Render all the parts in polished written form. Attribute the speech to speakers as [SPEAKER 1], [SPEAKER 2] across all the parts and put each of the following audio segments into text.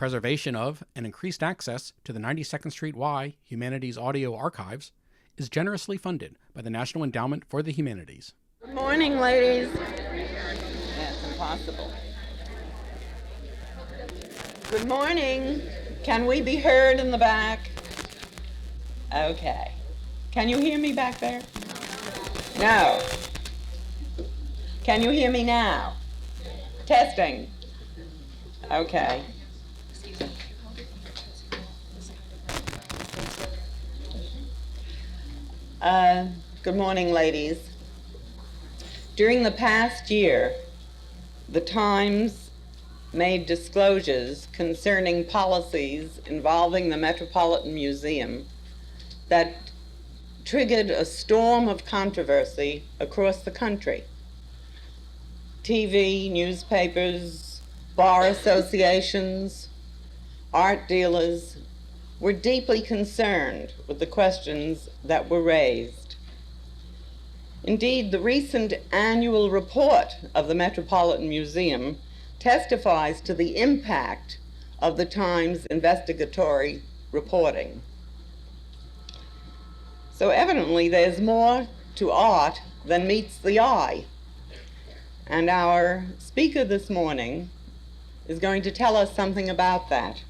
[SPEAKER 1] preservation of and increased access to the 92nd Street Y Humanities Audio Archives is generously funded by the National Endowment for the Humanities.
[SPEAKER 2] Good morning, ladies. That's impossible. Good morning. Can we be heard in the back? Okay. Can you hear me back there? No. Can you hear me now? Testing. Okay. Good morning, ladies. During the past year, the Times made disclosures concerning policies involving the Metropolitan Museum that triggered a storm of controversy across the country. TV, newspapers, bar associations, art dealers were deeply concerned with the questions that were raised. Indeed, the recent annual report of the Metropolitan Museum testifies to the impact of the Times' investigatory reporting. So evidently, there's more to art than meets the eye. And our speaker this morning is going to tell us something about that.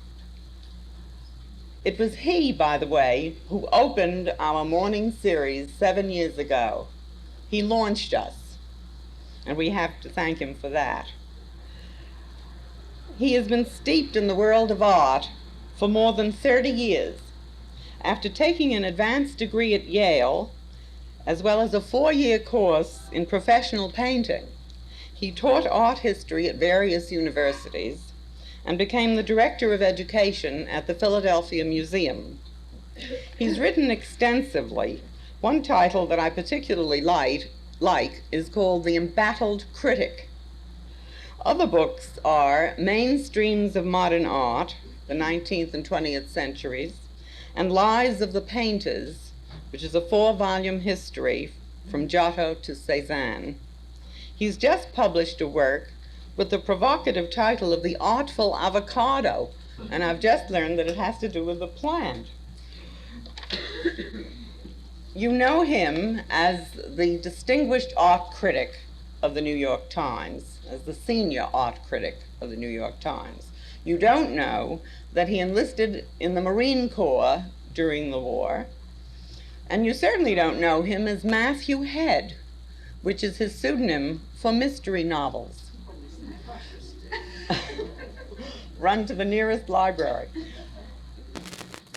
[SPEAKER 2] It was he, by the way, who opened our morning series 7 years ago. He launched us, and we have to thank him for that. He has been steeped in the world of art for more than 30 years. After taking an advanced degree at Yale, as well as a 4-year course in professional painting, he taught art history at various universities and became the director of education at the Philadelphia Museum. He's written extensively. One title that I particularly like is called The Embattled Critic. Other books are Mainstreams of Modern Art, the 19th and 20th centuries, and Lives of the Painters, which is a 4-volume history from Giotto to Cézanne. He's just published a work with the provocative title of The Artful Avocado, and I've just learned that it has to do with the plant. You know him as the distinguished art critic of the New York Times, as the senior art critic of the New York Times. You don't know that he enlisted in the Marine Corps during the war, and you certainly don't know him as Matthew Head, which is his pseudonym for mystery novels. Run to the nearest library.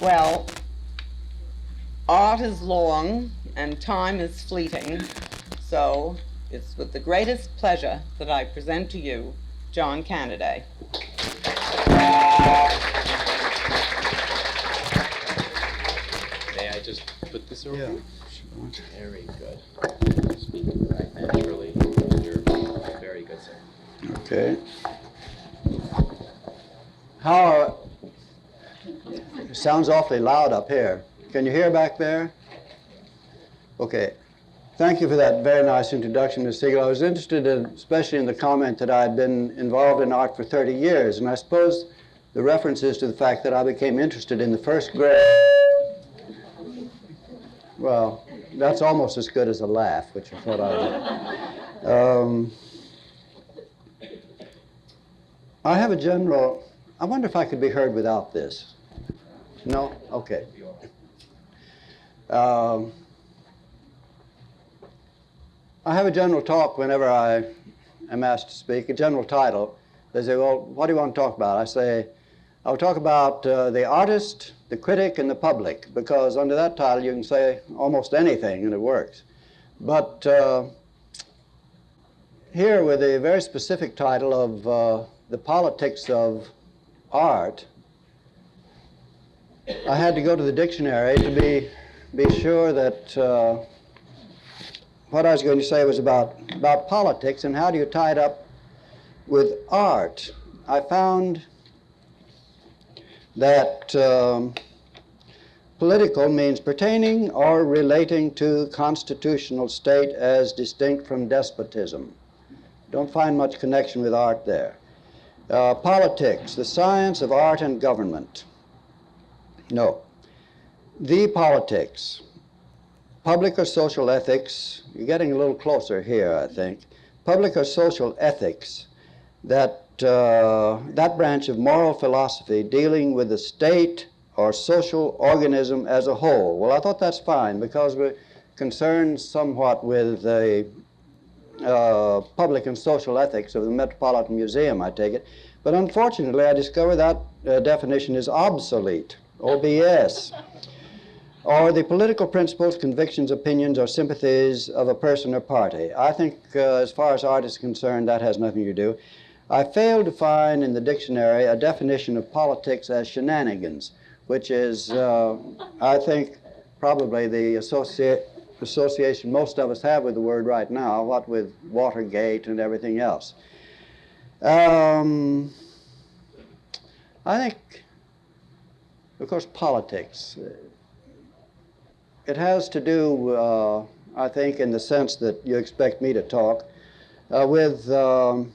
[SPEAKER 2] Well, art is long and time is fleeting, so it's with the greatest pleasure that I present to you John Canaday.
[SPEAKER 3] May I just put this over?
[SPEAKER 4] Yeah.
[SPEAKER 3] Very good. Speak right naturally. You're very good, sir.
[SPEAKER 4] Okay. How it sounds awfully loud up here. Can you hear back there? Okay. Thank you for that very nice introduction, Ms. Siegel. I was interested especially in the comment that I had been involved in art for 30 years, and I suppose the reference is to the fact that I became interested in the first grade. Well, that's almost as good as a laugh, which is what I did. I have a general, I wonder if I could be heard without this. No? Okay. I have a general talk whenever I am asked to speak, a general title. They say, well, what do you want to talk about? I say, I'll talk about the artist, the critic, and the public, because under that title you can say almost anything and it works. But here with a very specific title of the politics of art, I had to go to the dictionary to be sure that what I was going to say was about politics and how do you tie it up with art. I found that political means pertaining or relating to constitutional state as distinct from despotism. Don't find much connection with art there. Politics, the science of art and government. No. The politics. Public or social ethics. You're getting a little closer here, I think. Public or social ethics. That branch of moral philosophy dealing with the state or social organism as a whole. Well, I thought that's fine because we're concerned somewhat with the public and social ethics of the Metropolitan Museum, I take it. But unfortunately, I discover that definition is obsolete, OBS, or the political principles, convictions, opinions, or sympathies of a person or party. I think, as far as art is concerned, that has nothing to do. I failed to find in the dictionary a definition of politics as shenanigans, which is, I think, probably the association most of us have with the word right now, what with Watergate and everything else. I think, of course, politics. It has to do, I think, in the sense that you expect me to talk, with a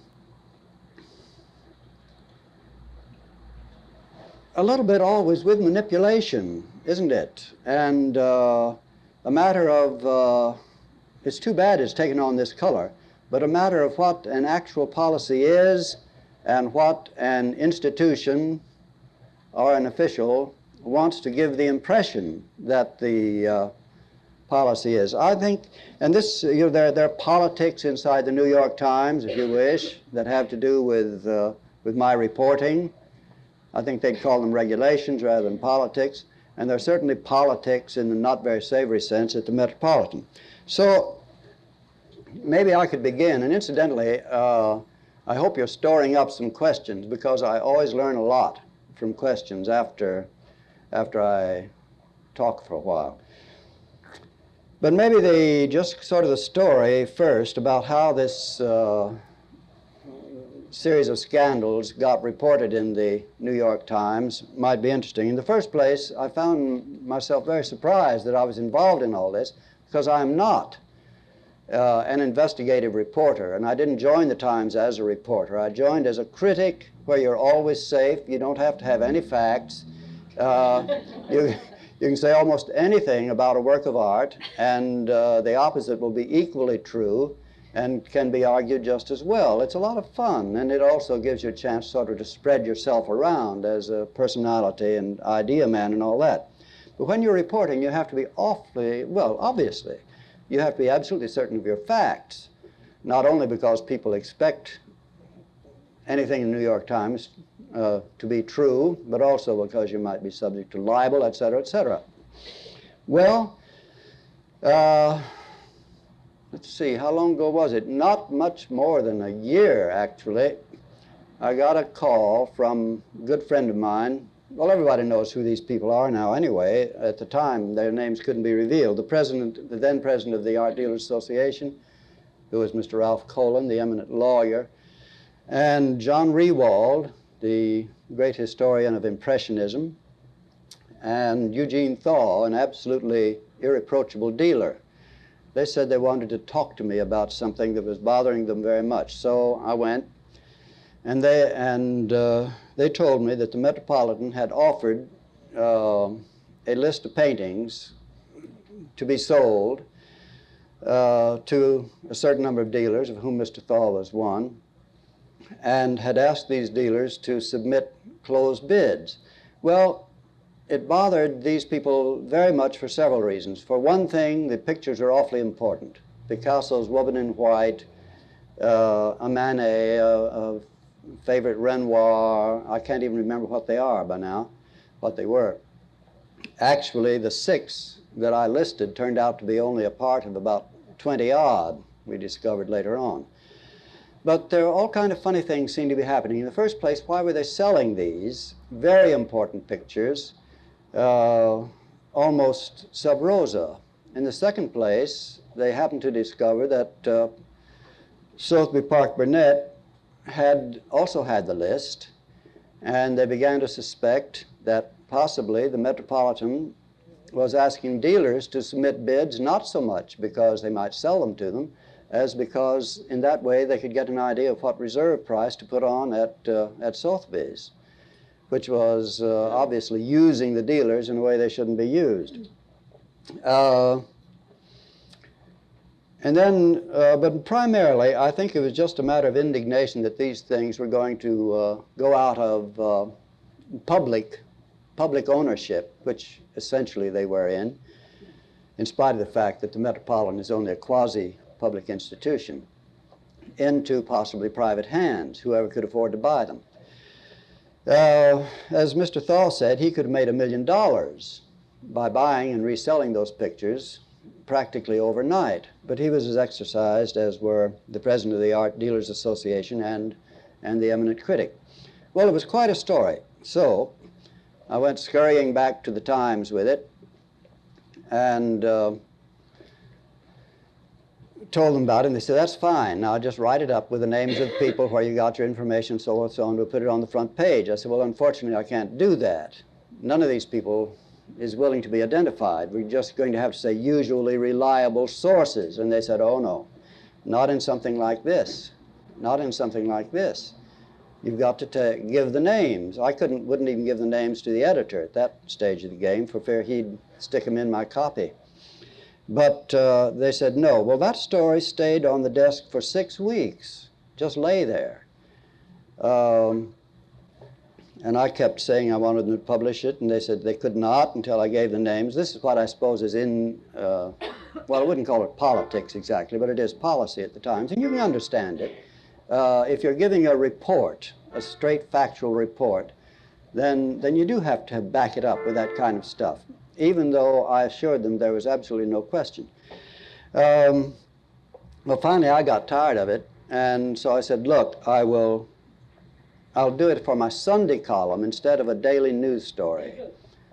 [SPEAKER 4] little bit always with manipulation, isn't it? And a matter of, it's too bad it's taken on this color, but a matter of what an actual policy is and what an institution or an official wants to give the impression that the policy is. I think, and this, you know, there are politics inside the New York Times, if you wish, that have to do with my reporting. I think they'd call them regulations rather than politics. And there's certainly politics in the not very savory sense at the Metropolitan. So maybe I could begin. And incidentally, I hope you're storing up some questions because I always learn a lot from questions after I talk for a while. But maybe just sort of the story first about how this series of scandals got reported in the New York Times might be interesting. In the first place, I found myself very surprised that I was involved in all this because I'm not an investigative reporter, and I didn't join the Times as a reporter. I joined as a critic where you're always safe. You don't have to have any facts. You can say almost anything about a work of art, and the opposite will be equally true and can be argued just as well. It's a lot of fun, and it also gives you a chance sort of to spread yourself around as a personality and idea man and all that. But when you're reporting, you have to be awfully, well, obviously, you have to be absolutely certain of your facts, not only because people expect anything in the New York Times to be true, but also because you might be subject to libel, et cetera, et cetera. Well, let's see, how long ago was it? Not much more than a year, actually. I got a call from a good friend of mine. Well, everybody knows who these people are now anyway. At the time, their names couldn't be revealed. The then president of the Art Dealers Association, who was Mr. Ralph Colin, the eminent lawyer, and John Rewald, the great historian of Impressionism, and Eugene Thaw, an absolutely irreproachable dealer. They said they wanted to talk to me about something that was bothering them very much. So I went, and they told me that the Metropolitan had offered a list of paintings to be sold to a certain number of dealers, of whom Mr. Thaw was one, and had asked these dealers to submit closed bids. Well, it bothered these people very much for several reasons. For one thing, the pictures are awfully important. Picasso's Woman in White, a Manet, a favorite Renoir. I can't even remember what they are by now, what they were. Actually, the 6 that I listed turned out to be only a part of about 20 odd, we discovered later on. But there are all kinds of funny things seem to be happening. In the first place, why were they selling these very important pictures almost sub rosa? In the second place, they happened to discover that Sotheby Park Burnett had also had the list, and they began to suspect that possibly the Metropolitan was asking dealers to submit bids not so much because they might sell them to them, as because in that way they could get an idea of what reserve price to put on at Sotheby's, which was obviously using the dealers in a way they shouldn't be used. And then, but primarily, I think it was just a matter of indignation that these things were going to go out of public ownership, which essentially they were in spite of the fact that the Metropolitan is only a quasi-public institution, into possibly private hands, whoever could afford to buy them. As Mr. Thaw said, he could have made $1 million by buying and reselling those pictures practically overnight, but he was as exercised as were the president of the Art Dealers Association and the eminent critic. Well, it was quite a story. So I went scurrying back to the Times with it and told them about it, and they said, that's fine. Now just write it up with the names of the people, where you got your information, so and so on. We'll put it on the front page. I said, well, unfortunately, I can't do that. None of these people is willing to be identified. We're just going to have to say usually reliable sources. And they said, oh, no, not in something like this. Not in something like this. You've got to give the names. I wouldn't even give the names to the editor at that stage of the game for fear he'd stick them in my copy. But they said no. Well, that story stayed on the desk for 6 weeks, just lay there. And I kept saying I wanted them to publish it, and they said they could not until I gave the names. This is what I suppose is in, well, I wouldn't call it politics exactly, but it is policy at the Times, and you can understand it. If you're giving a report, a straight factual report, then you do have to back it up with that kind of stuff, even though I assured them there was absolutely no question. Well, finally I got tired of it, and so I said, look, I'll do it for my Sunday column instead of a daily news story,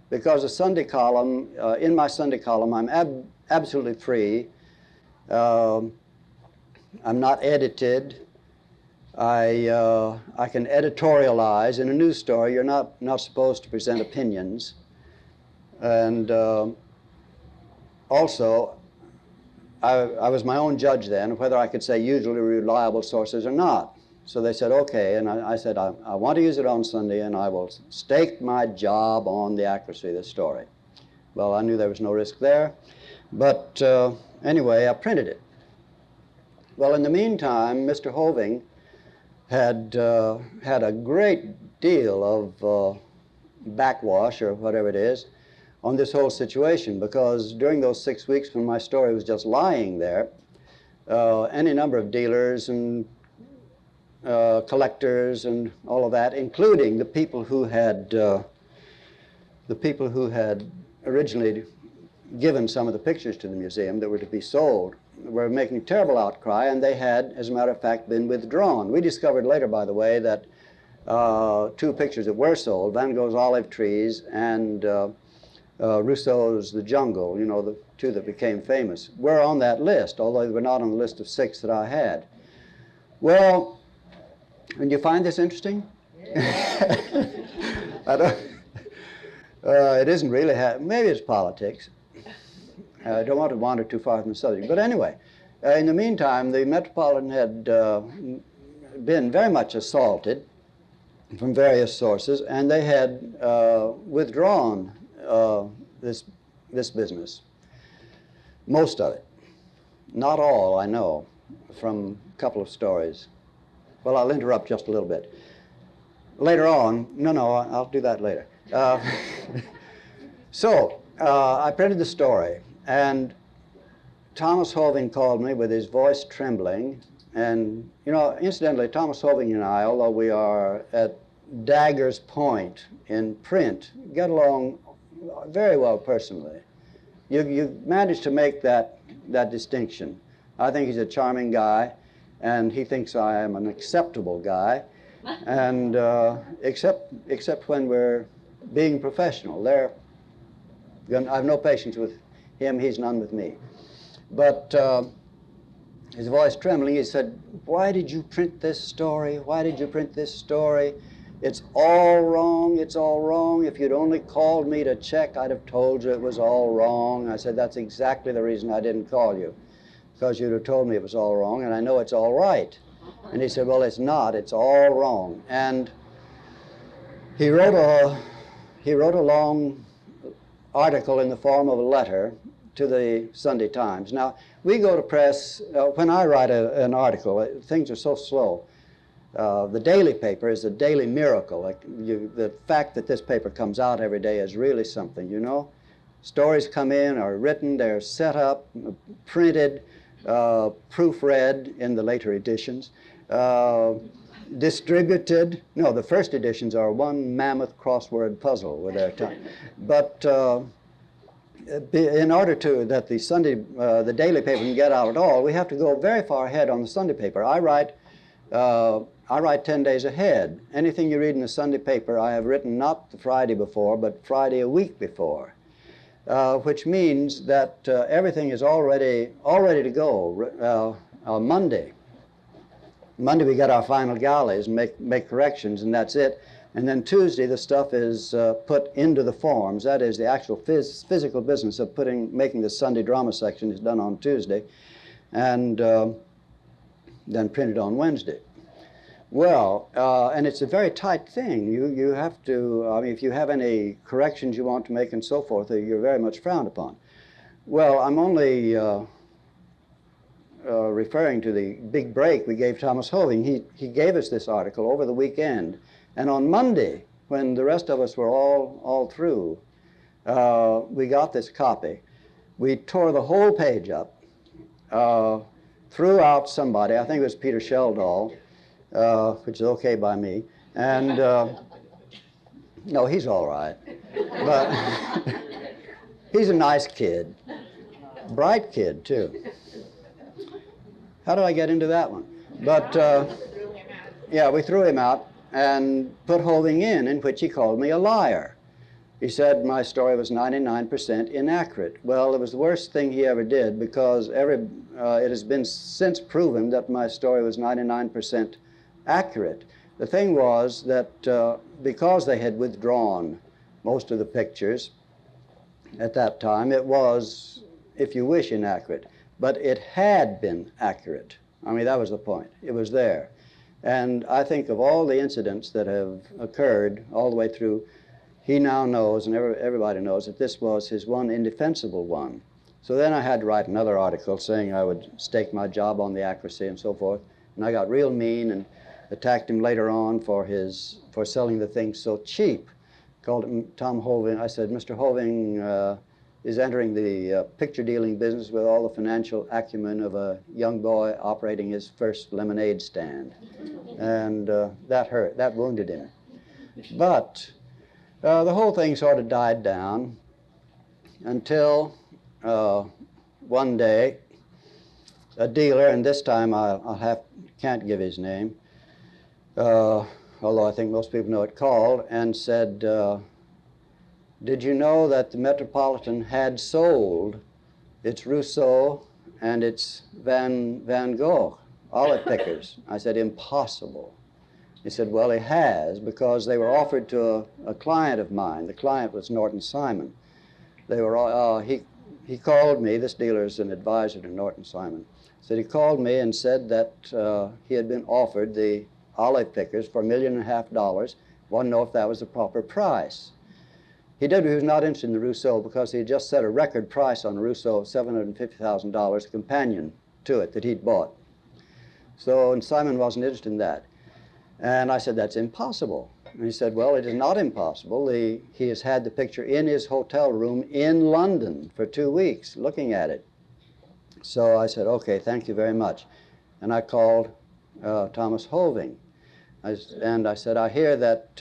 [SPEAKER 4] because a Sunday column, in my Sunday column, I'm absolutely free. I'm not edited. I can editorialize. In a news story, you're not supposed to present opinions. And also, I was my own judge then, whether I could say usually reliable sources or not. So they said, okay, and I said, I want to use it on Sunday, and I will stake my job on the accuracy of the story. Well, I knew there was no risk there, but anyway, I printed it. Well, in the meantime, Mr. Hoving had a great deal of backwash, or whatever it is, on this whole situation, because during those 6 weeks when my story was just lying there, any number of dealers and collectors and all of that, including the people who had originally given some of the pictures to the museum that were to be sold, were making terrible outcry, and they had, as a matter of fact, been withdrawn. We discovered later, by the way, that 2 pictures that were sold, Van Gogh's Olive Trees and Rousseau's The Jungle, you know, the 2 that became famous, were on that list, although they were not on the list of 6 that I had. Well, and you find this interesting? I don't, it isn't really, maybe it's politics. I don't want to wander too far from the subject. But anyway, in the meantime, the Metropolitan had been very much assaulted from various sources, and they had withdrawn this business. Most of it. Not all, I know, from a couple of stories. Well, I'll interrupt just a little bit. Later on, no, I'll do that later. So, I printed the story, and Thomas Hoving called me with his voice trembling, and, you know, incidentally, Thomas Hoving and I, although we are at dagger's point in print, get along very well personally. You managed to make that distinction. I think he's a charming guy, and he thinks I am an acceptable guy, and except when we're being professional. I have no patience with him, he's none with me. But his voice trembling, he said, why did you print this story? Why did you print this story? It's all wrong, it's all wrong. If you'd only called me to check, I'd have told you it was all wrong. I said, that's exactly the reason I didn't call you. because you'd have told me it was all wrong, and I know it's all right. And he said, well, it's not. It's all wrong. And he wrote a long article in the form of a letter to the Sunday Times. Now, we go to press, when I write an article, things are so slow. The daily paper is a daily miracle. The fact that this paper comes out every day is really something, you know. Stories come in, are written, they're set up, printed, proofread in the later editions, distributed. No, the first editions are one mammoth crossword puzzle with their time. But in order that the daily paper can get out at all, we have to go very far ahead on the Sunday paper. I write 10 days ahead. Anything you read in the Sunday paper, I have written not the Friday before, but Friday a week before, which means that everything is all ready to go. Monday we get our final galleys and make corrections, and that's it. And then Tuesday, the stuff is put into the forms. That is, the actual physical business of making the Sunday drama section is done on Tuesday, and then printed on Wednesday. Well, and it's a very tight thing. You have to, I mean, if you have any corrections you want to make and so forth, you're very much frowned upon. Well, I'm only referring to the big break we gave Thomas Hoving. He gave us this article over the weekend, and on Monday, when the rest of us were all through, we got this copy. We tore the whole page up, threw out somebody, I think it was Peter Sheldall, which is okay by me, and no, he's all right, but he's a nice kid, bright kid too. How did I get into that one? But yeah, we threw him out and put Hoving in which he called me a liar. He said my story was 99% inaccurate. Well, it was the worst thing he ever did, because it has been since proven that my story was 99% accurate. The thing was that because they had withdrawn most of the pictures at that time, it was, if you wish, inaccurate. But it had been accurate. I mean, that was the point. It was there. And I think of all the incidents that have occurred all the way through, he now knows, and everybody knows, that this was his one indefensible one. So then I had to write another article saying I would stake my job on the accuracy and so forth. And I got real mean and attacked him later on for selling the thing so cheap. Called him Tom Hoving. I said, Mr. Hoving is entering the picture dealing business with all the financial acumen of a young boy operating his first lemonade stand. And that hurt, that wounded him. But the whole thing sort of died down until one day a dealer, and this time can't give his name, although I think most people know it, called and said, did you know that the Metropolitan had sold its Rousseau and its Van Gogh olive pickers? I said, impossible. He said, well, he has, because they were offered to a client of mine. The client was Norton Simon. They were, he called me, this dealer is an advisor to Norton Simon, so he called me and said that he had been offered the olive pickers for $1.5 million, wanted to know if that was the proper price. He was not interested in the Rousseau because he had just set a record price on the Rousseau of $750,000 companion to it that he'd bought. So, and Simon wasn't interested in that. And I said, that's impossible. And he said, well, it is not impossible. He has had the picture in his hotel room in London for 2 weeks looking at it. So I said, okay, thank you very much. And I called Thomas Hoving. And I said, I hear that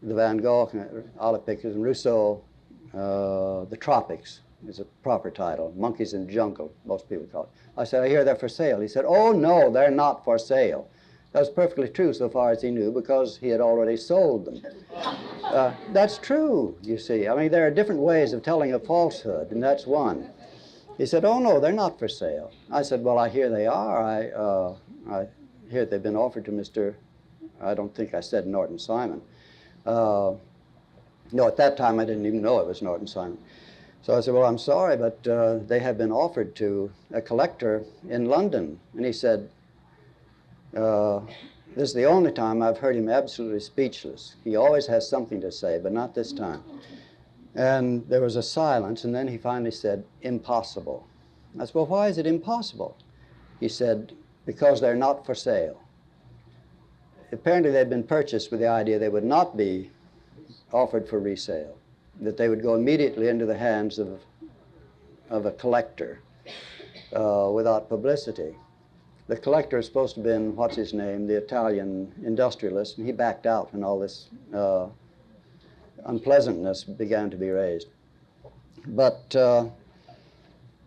[SPEAKER 4] the Van Gogh olive pickers and Rousseau, the Tropics is a proper title, Monkeys in the Jungle, most people call it. I said, I hear they're for sale. He said, oh no, they're not for sale. That was perfectly true so far as he knew, because he had already sold them. That's true, you see. I mean, there are different ways of telling a falsehood, and that's one. He said, oh no, they're not for sale. I said, well, I hear they are. I hear they've been offered to Mr., I don't think I said Norton Simon. No, at that time I didn't even know it was Norton Simon. So I said, well, I'm sorry, but they have been offered to a collector in London. And he said, this is the only time I've heard him absolutely speechless. He always has something to say, but not this time. And there was a silence, and then he finally said, impossible. I said, well, why is it impossible? He said, because they're not for sale. Apparently they'd been purchased with the idea they would not be offered for resale, that they would go immediately into the hands of a collector without publicity. The collector is supposed to have been, what's his name, the Italian industrialist, and he backed out when all this unpleasantness began to be raised. But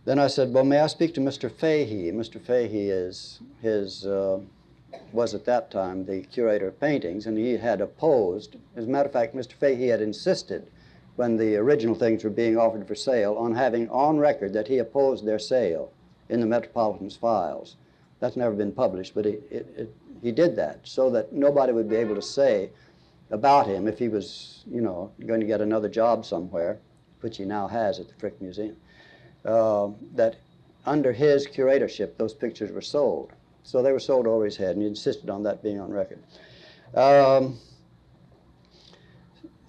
[SPEAKER 4] then I said, well, may I speak to Mr. Fahey? Mr. Fahey was at that time the curator of paintings, and he had opposed. As a matter of fact, Mr. Fahey had insisted, when the original things were being offered for sale, on having on record that he opposed their sale in the Metropolitan's files. That's never been published, but he did that so that nobody would be able to say about him if he was, you know, going to get another job somewhere, which he now has at the Frick Museum, that under his curatorship those pictures were sold. So they were sold over his head, and he insisted on that being on record.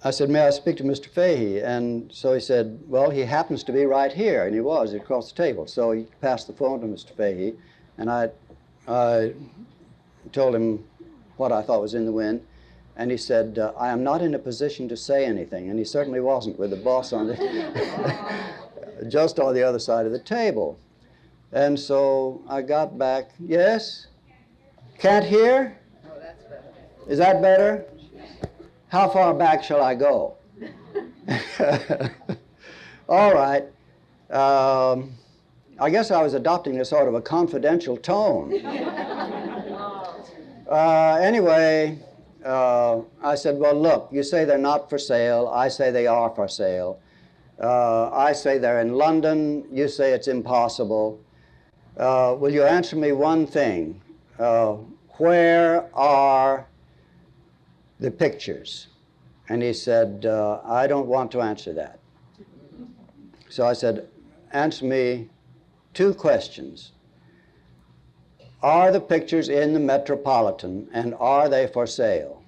[SPEAKER 4] I said, may I speak to Mr. Fahey? And so he said, well, he happens to be right here, and he was across the table. So he passed the phone to Mr. Fahey, and I told him what I thought was in the wind, and he said, I am not in a position to say anything, and he certainly wasn't, with the boss on just on the other side of the table. And so I got back, yes? Can't hear?
[SPEAKER 5] Oh, that's better.
[SPEAKER 4] Is that better? How far back shall I go? All right. I guess I was adopting a sort of a confidential tone. Anyway, I said, well, look, you say they're not for sale. I say they are for sale. I say they're in London. You say it's impossible. Will you answer me one thing? Where are the pictures? And he said, I don't want to answer that. So I said, answer me two questions. Are the pictures in the Metropolitan, and are they for sale?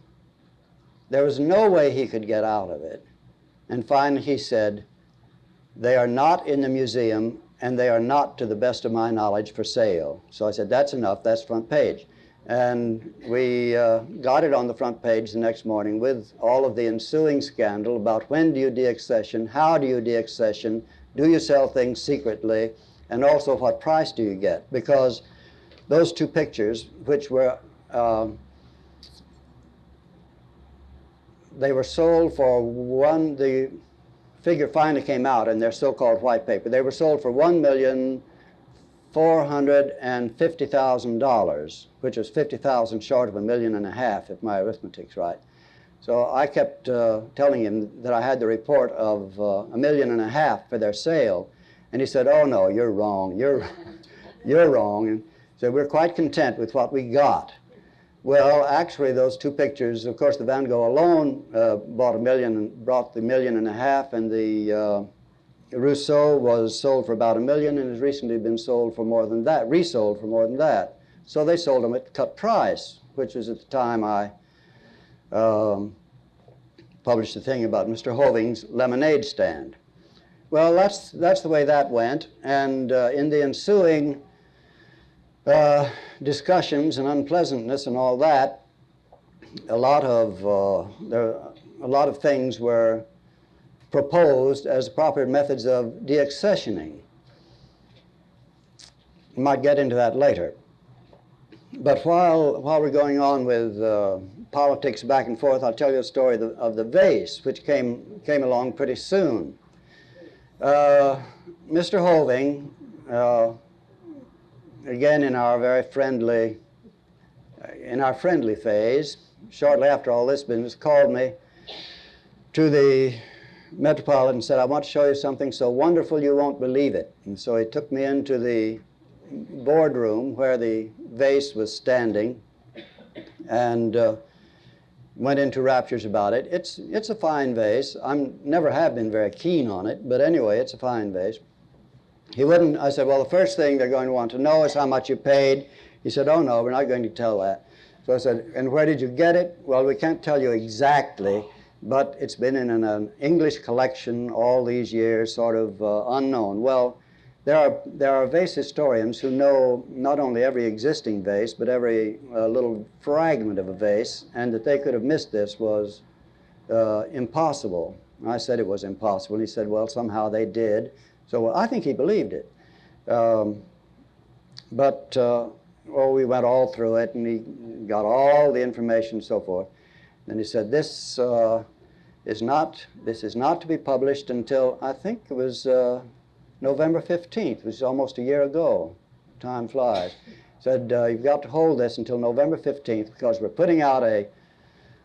[SPEAKER 4] There was no way he could get out of it. And finally he said, they are not in the museum, and they are not, to the best of my knowledge, for sale. So I said, that's enough, that's front page. And we got it on the front page the next morning with all of the ensuing scandal about when do you deaccession, how do you deaccession, do you sell things secretly, and also what price do you get? Because those two pictures, which were, they were sold for the figure finally came out in their so-called white paper. They were sold for $1,450,000, which was 50,000 short of $1.5 million, if my arithmetic's right. So I kept telling him that I had the report of $1.5 million for their sale, and he said, "Oh no, you're wrong. You're wrong." And so we're quite content with what we got. Well, actually, those two pictures, of course, the Van Gogh alone brought the $1.5 million, and the Rousseau was sold for about $1 million and has recently been sold for more than that, resold for more than that. So they sold them at cut price, which was at the time I published a thing about Mr. Hoving's lemonade stand. Well, that's the way that went, and in the ensuing discussions and unpleasantness and all that, a lot of things were proposed as proper methods of deaccessioning. We might get into that later. But while we're going on with politics back and forth, I'll tell you a story of the vase, which came along pretty soon. Mr. Hoving, again in our very friendly phase, shortly after all this business, called me to the Metropolitan and said, "I want to show you something so wonderful you won't believe it." And so he took me into the boardroom where the vase was standing, and went into raptures about it. It's a fine vase. Never have been very keen on it, but anyway, it's a fine vase. He wouldn't. I said, well, the first thing they're going to want to know is how much you paid. He said, oh no, we're not going to tell that. So I said, and where did you get it? Well, we can't tell you exactly, but it's been in an English collection all these years, sort of unknown. Well, there are vase historians who know not only every existing vase, but every little fragment of a vase, and that they could have missed this was impossible. I said it was impossible. He said, well, somehow they did. So I think he believed it. Well, we went all through it, and he got all the information and so forth. And he said, this is not to be published until, I think it was November 15th, which is almost a year ago. Time flies. Said, you've got to hold this until November 15th because we're putting out a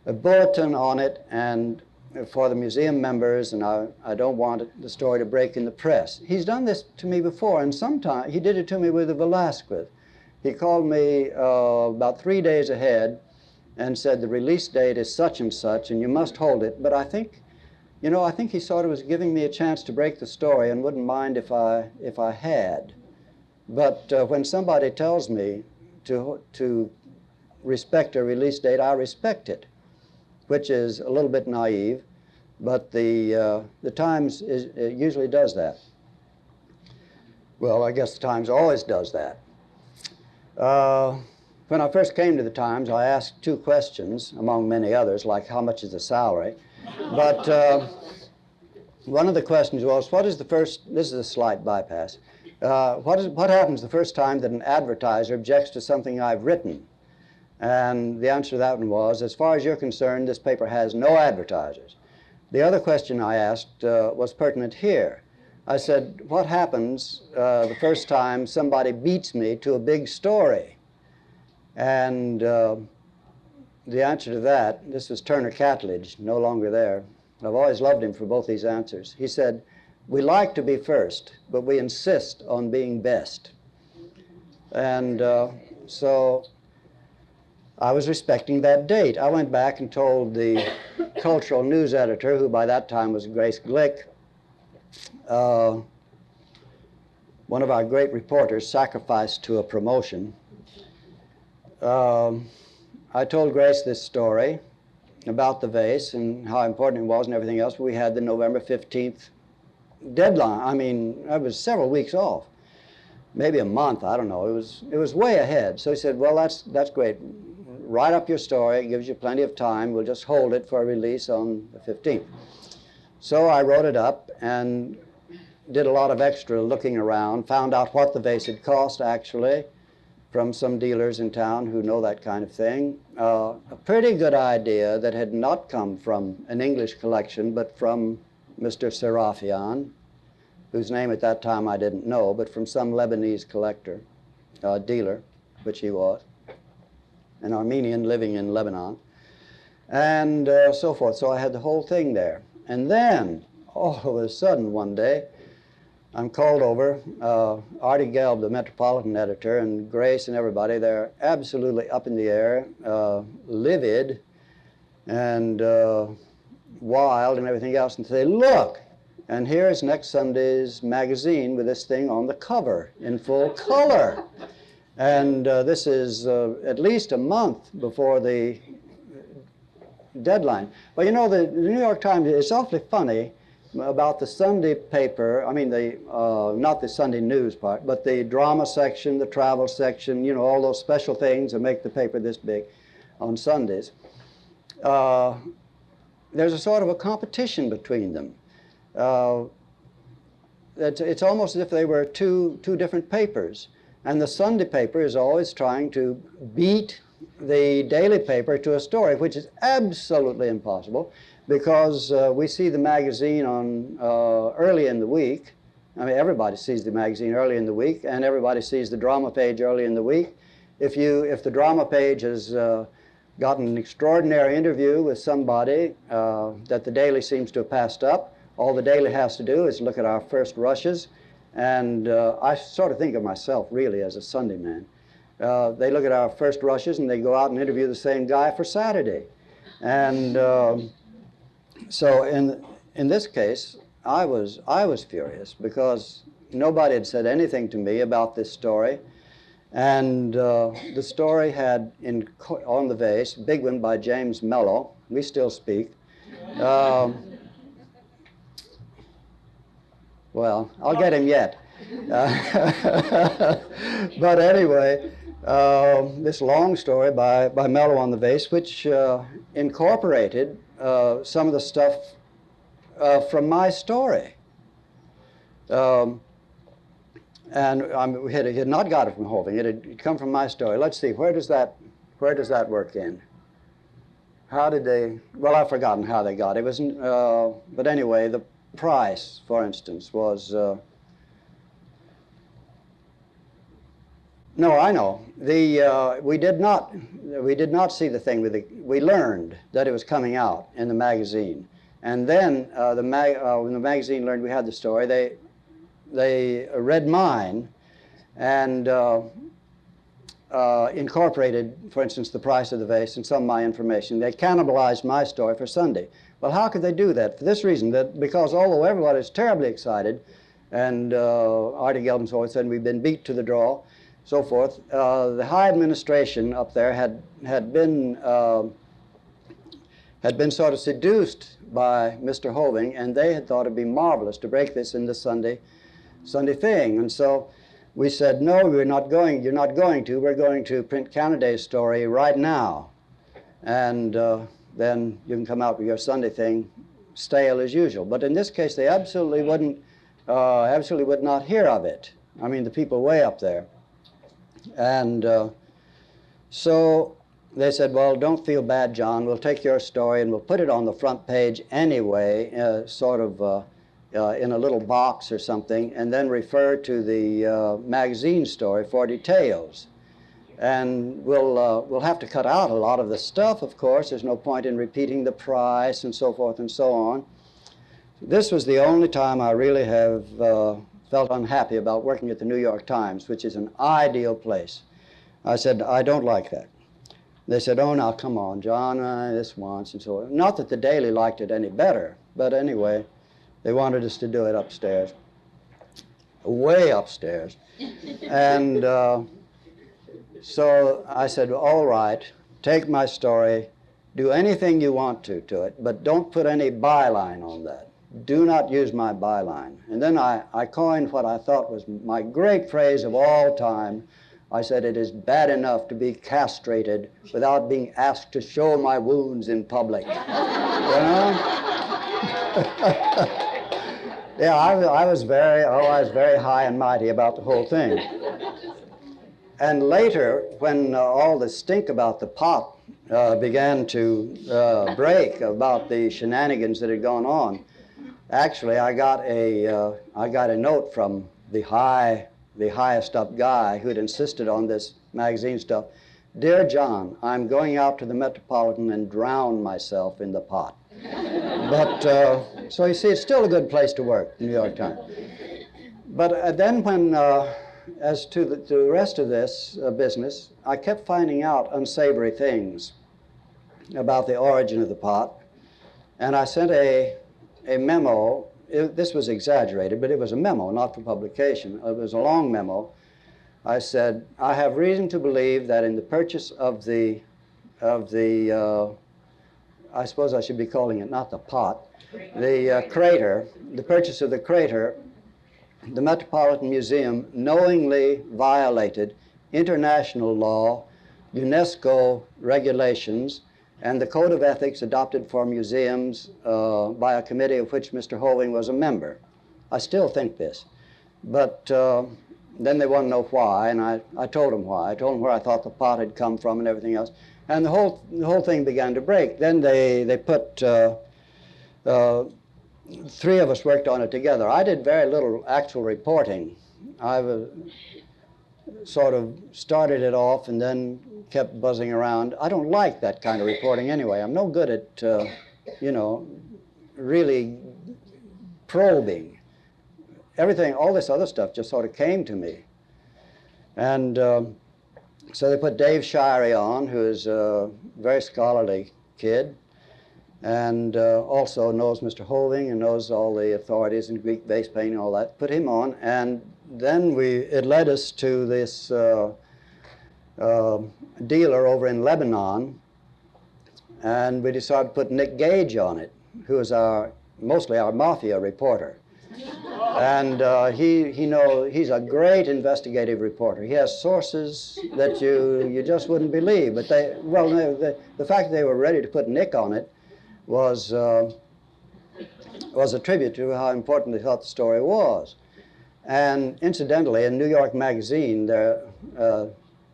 [SPEAKER 4] bulletin on it and for the museum members, and I don't want the story to break in the press. He's done this to me before, and sometimes he did it to me with the Velasquez. He called me about 3 days ahead and said the release date is such and such, and you must hold it. But I think he sort of was giving me a chance to break the story and wouldn't mind if I had. But when somebody tells me to respect a release date, I respect it, which is a little bit naive, but the Times usually does that. Well, I guess the Times always does that. When I first came to the Times, I asked 2 questions, among many others, like how much is the salary? But one of the questions was, what is the first, this is a slight bypass, what happens the first time that an advertiser objects to something I've written? And the answer to that one was, as far as you're concerned, this paper has no advertisers. The other question I asked was pertinent here. I said, what happens the first time somebody beats me to a big story? And the answer to that, this was Turner Catledge, no longer there. I've always loved him for both these answers. He said, we like to be first, but we insist on being best. And so I was respecting that date. I went back and told the cultural news editor, who by that time was Grace Glick, one of our great reporters, sacrificed to a promotion. I told Grace this story about the vase and how important it was and everything else. We had the November 15th deadline. I mean, I was several weeks off, maybe a month, I don't know. It was way ahead. So he said, well, that's great. Write up your story. It gives you plenty of time. We'll just hold it for a release on the 15th. So I wrote it up and did a lot of extra looking around, found out what the vase had cost, actually, from some dealers in town who know that kind of thing. A pretty good idea that had not come from an English collection, but from Mr. Serafian, whose name at that time I didn't know, but from some Lebanese collector, dealer, which he was, an Armenian living in Lebanon, and so forth. So I had the whole thing there. And then, all of a sudden, one day, I'm called over. Artie Gelb, the Metropolitan editor, and Grace and everybody, they're absolutely up in the air, livid and wild and everything else, and say, look, and here's next Sunday's magazine with this thing on the cover in full color. And this is at least a month before the deadline. Well, you know, the New York Times, it's awfully funny about the Sunday paper. I mean, not the Sunday news part, but the drama section, the travel section, you know, all those special things that make the paper this big on Sundays. There's a sort of a competition between them. It's almost as if they were two different papers. And the Sunday paper is always trying to beat the daily paper to a story, which is absolutely impossible, because we see the magazine on early in the week. I mean, everybody sees the magazine early in the week, and everybody sees the drama page early in the week. If the drama page has gotten an extraordinary interview with somebody that the daily seems to have passed up, all the daily has to do is look at our first rushes. And I sort of think of myself really as a Sunday man. They look at our first rushes and they go out and interview the same guy for Saturday. And so in this case, I was furious because nobody had said anything to me about this story. And the story had on the vase, big one by James Mello. We still speak. Well, I'll get him yet. But anyway, this long story by Mello on the vase, which incorporated some of the stuff from my story. And he had not got it from Hoving. It had come from my story. Let's see, where does that work in? How did they? Well, I've forgotten how they got it. It wasn't. But anyway, the price, for instance, was. No, I know. We did not see the thing with the. We learned that it was coming out in the magazine, and then when the magazine learned we had the story, they read mine and incorporated, for instance, the price of the vase and some of my information. They cannibalized my story for Sunday. Well, how could they do that? For this reason, that because although everybody is terribly excited, and Artie Gelb and so on said we've been beat to the draw, so forth, the high administration up there had been sort of seduced by Mr. Hoving, and they had thought it'd be marvelous to break this in the Sunday thing. And so we said, no, you're not going to. We're going to print Canaday's story right now. And then you can come out with your Sunday thing stale as usual. But in this case, they absolutely would not hear of it. I mean, the people way up there. And so they said, well, don't feel bad, John. We'll take your story and we'll put it on the front page anyway, sort of in a little box or something, and then refer to the magazine story for details. And we'll have to cut out a lot of the stuff, of course. There's no point in repeating the price and so forth and so on. This was the only time I really have felt unhappy about working at the New York Times, which is an ideal place. I said, I don't like that. They said, oh, now, come on, John, this once, and so on. Not that the Daily liked it any better, but anyway, they wanted us to do it upstairs, way upstairs. And so I said, all right, take my story, do anything you want to it, but don't put any byline on that. Do not use my byline. And then I coined what I thought was my great phrase of all time. I said, it is bad enough to be castrated without being asked to show my wounds in public. You know? Yeah, I was very high and mighty about the whole thing. And later, when all the stink about the pot began to break about the shenanigans that had gone on, actually, I got a note from the highest up guy who had insisted on this magazine stuff. Dear John, I'm going out to the Metropolitan and drown myself in the pot. But, so you see, it's still a good place to work, the New York Times. But then when, as to the rest of this business, I kept finding out unsavory things about the origin of the pot. And I sent a memo. This was exaggerated, but it was a memo, not for publication. It was a long memo. I said, I have reason to believe that in the purchase of the I suppose I should be calling it not the pot, the crater, the purchase of the crater, the Metropolitan Museum knowingly violated international law, UNESCO regulations, and the Code of Ethics adopted for museums by a committee of which Mr. Hoving was a member. I still think this. But then they want to know why, and I told them why. I told them where I thought the pot had come from and everything else. And the whole thing began to break. Then they put, three of us worked on it together. I did very little actual reporting. I sort of started it off and then kept buzzing around. I don't like that kind of reporting anyway. I'm no good at, really probing. Everything, all this other stuff just sort of came to me. And so they put Dave Shirey on, who is a very scholarly kid, and also knows Mr. Hoving and knows all the authorities in Greek vase painting, all that. Put him on, and then it led us to this dealer over in Lebanon, and we decided to put Nick Gage on it, who is mostly our mafia reporter. And he's a great investigative reporter. He has sources that you just wouldn't believe. But the fact that they were ready to put Nick on it was a tribute to how important they thought the story was. And incidentally, in New York Magazine,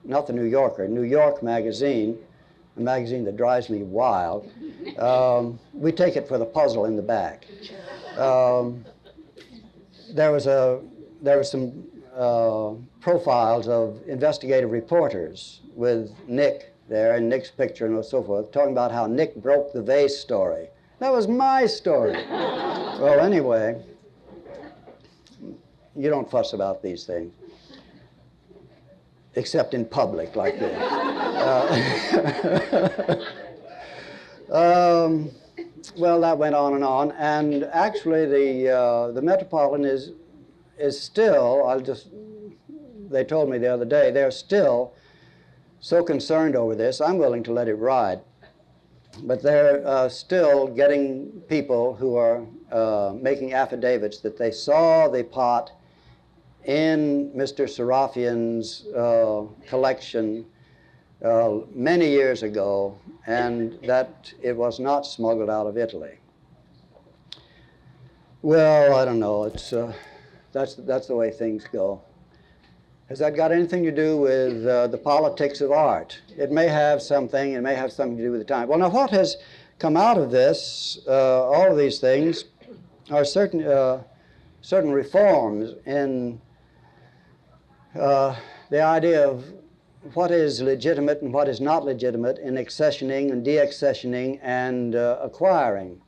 [SPEAKER 4] not the New Yorker, New York Magazine, a magazine that drives me wild, we take it for the puzzle in the back. There were some profiles of investigative reporters with Nick there and Nick's picture and so forth, talking about how Nick broke the vase story. That was my story. Well, anyway, you don't fuss about these things, except in public like this. Well, that went on, and actually the Metropolitan is still, they told me the other day, they're still so concerned over this. I'm willing to let it ride, but they're still getting people who are making affidavits that they saw the pot in Mr. Serafian's collection many years ago, and that it was not smuggled out of Italy. Well, I don't know. That's the way things go. Has that got anything to do with the politics of art? It may have something. It may have something to do with the time. Well, now what has come out of this? All of these things are certain reforms in the idea of what is legitimate and what is not legitimate in accessioning and deaccessioning and acquiring.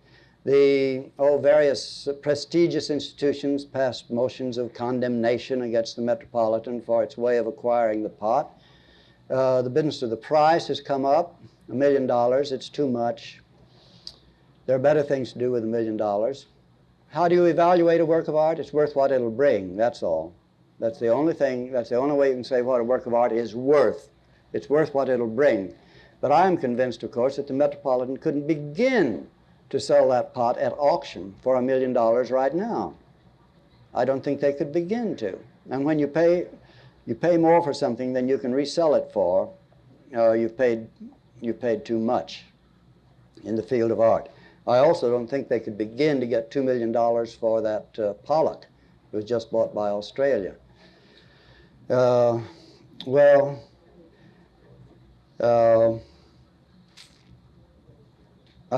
[SPEAKER 4] The various prestigious institutions passed motions of condemnation against the Metropolitan for its way of acquiring the pot. The business of the price has come up, $1 million, it's too much. There are better things to do with $1 million. How do you evaluate a work of art? It's worth what it'll bring, that's all. That's the only thing, that's the only way you can say what a work of art is worth. It's worth what it'll bring. But I'm convinced, of course, that the Metropolitan couldn't begin to sell that pot at auction for $1 million right now. I don't think they could begin to. And when you pay more for something than you can resell it for, you've paid too much in the field of art. I also don't think they could begin to get $2 million for that Pollock. It was just bought by Australia. I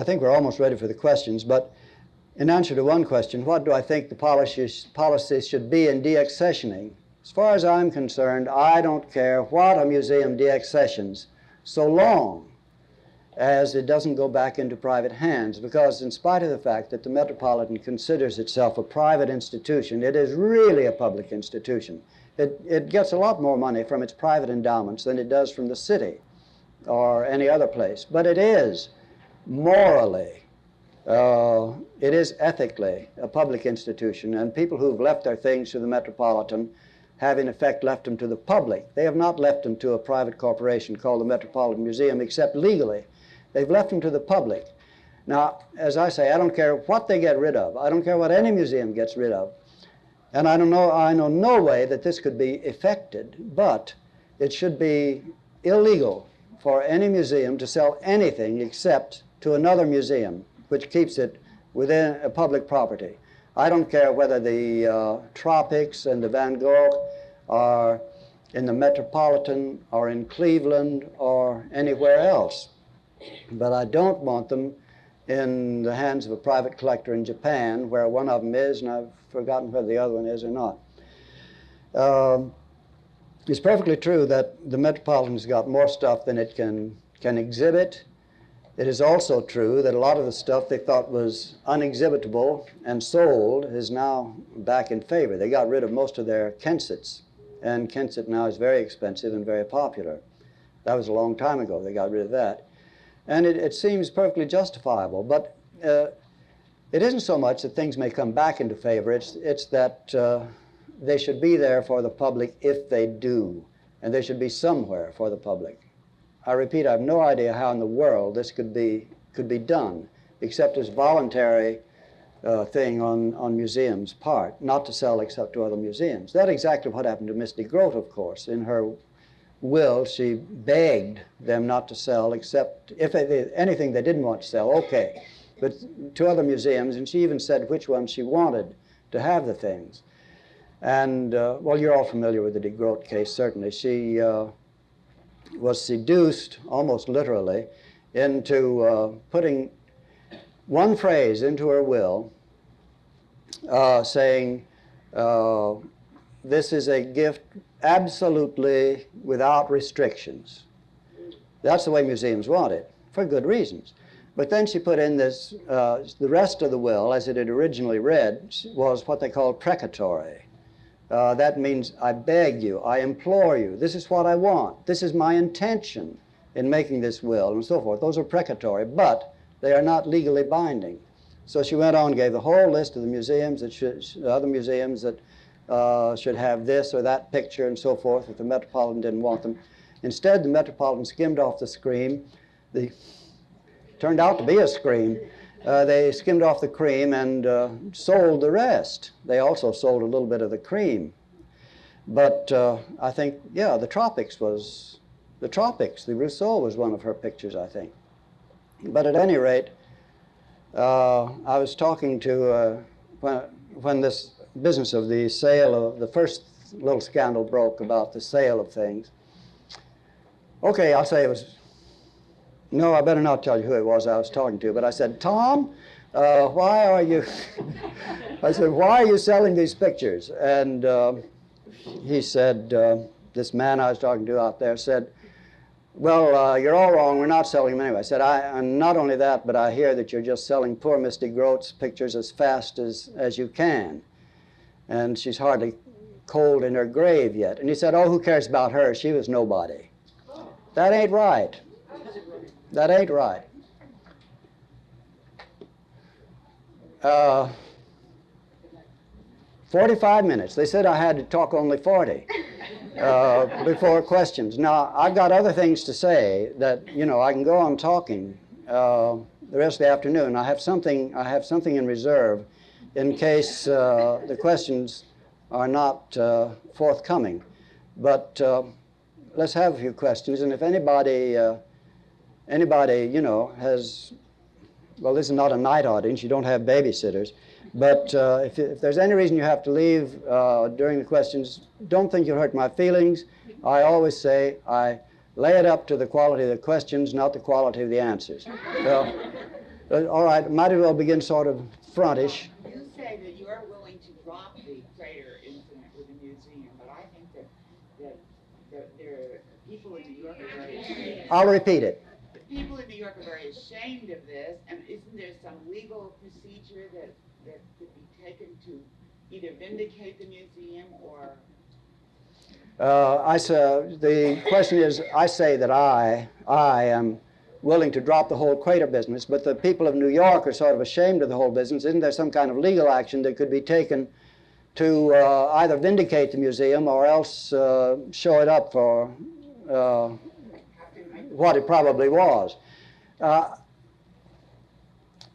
[SPEAKER 4] think we're almost ready for the questions, but in answer to one question, what do I think the policies should be in deaccessioning? As far as I'm concerned, I don't care what a museum deaccessions, so long as it doesn't go back into private hands, because in spite of the fact that the Metropolitan considers itself a private institution, it is really a public institution. It gets a lot more money from its private endowments than it does from the city or any other place, but it is morally, it is ethically a public institution, and people who've left their things to the Metropolitan have in effect left them to the public. They have not left them to a private corporation called the Metropolitan Museum, except legally. They've left them to the public. Now, as I say, I don't care what they get rid of. I don't care what any museum gets rid of. And I know no way that this could be effected, but it should be illegal for any museum to sell anything except to another museum, which keeps it within a public property. I don't care whether the Tropics and the Van Gogh are in the Metropolitan or in Cleveland or anywhere else. But I don't want them in the hands of a private collector in Japan, where one of them is, and I've forgotten whether the other one is or not. It's perfectly true that the Metropolitan's got more stuff than it can exhibit. It is also true that a lot of the stuff they thought was unexhibitable and sold is now back in favor. They got rid of most of their Kensets, and Kenset now is very expensive and very popular. That was a long time ago they got rid of that. And it seems perfectly justifiable. But it isn't so much that things may come back into favor. It's that they should be there for the public if they do. And they should be somewhere for the public. I repeat, I have no idea how in the world this could be done, except as voluntary thing on museums' part, not to sell except to other museums. That's exactly what happened to Miss de Groot, of course. In her will, she begged them not to sell except if anything they didn't want to sell, okay, but to other museums, and she even said which ones she wanted to have the things. And, well, you're all familiar with the de Groot case, certainly. She was seduced, almost literally, into putting one phrase into her will saying, this is a gift absolutely without restrictions. That's the way museums want it, for good reasons. But then she put in this, the rest of the will, as it had originally read, was what they call precatory. That means I beg you, I implore you, this is what I want, this is my intention in making this will, and so forth. Those are precatory, but they are not legally binding. So she went on and gave the whole list of the museums that other museums that should have this or that picture and so forth if the Metropolitan didn't want them. Instead, the Metropolitan skimmed off the cream. Turned out to be a scream. They skimmed off the cream and sold the rest. They also sold a little bit of the cream. But I think, yeah, the Tropics, the Rousseau was one of her pictures, I think. But at any rate, I was talking to, when this business of the sale of, the first little scandal broke about the sale of things. Okay, I'll say it was, no, I better not tell you who it was I was talking to, but I said, Tom, why are you, I said, why are you selling these pictures? And he said, this man I was talking to out there said, well, you're all wrong, we're not selling them anyway. I said, and not only that, but I hear that you're just selling poor Miss de Groot's pictures as fast as you can. And she's hardly cold in her grave yet. And he said, oh, who cares about her? She was nobody. That ain't right. That ain't right. 45 minutes. They said I had to talk only 40 before questions. Now, I've got other things to say that, you know, I can go on talking the rest of the afternoon. I have something in reserve in case the questions are not forthcoming. But let's have a few questions, and if anybody, you know, has, well, this is not a night audience, you don't have babysitters, but if there's any reason you have to leave during the questions, don't think you'll hurt my feelings. I always say I lay it up to the quality of the questions, not the quality of the answers. So, all right, might as well begin sort of frontish.
[SPEAKER 5] You say that you are willing to drop the crater incident with the museum, but I think that there are people in New York are very ashamed.
[SPEAKER 4] I'll repeat it.
[SPEAKER 5] People in New York are very ashamed of this, and isn't there some legal procedure that could be taken to either vindicate the museum or?
[SPEAKER 4] The question is, I say that I am willing to drop the whole crater business, but the people of New York are sort of ashamed of the whole business. Isn't there some kind of legal action that could be taken to either vindicate the museum or else show it up for what it probably was?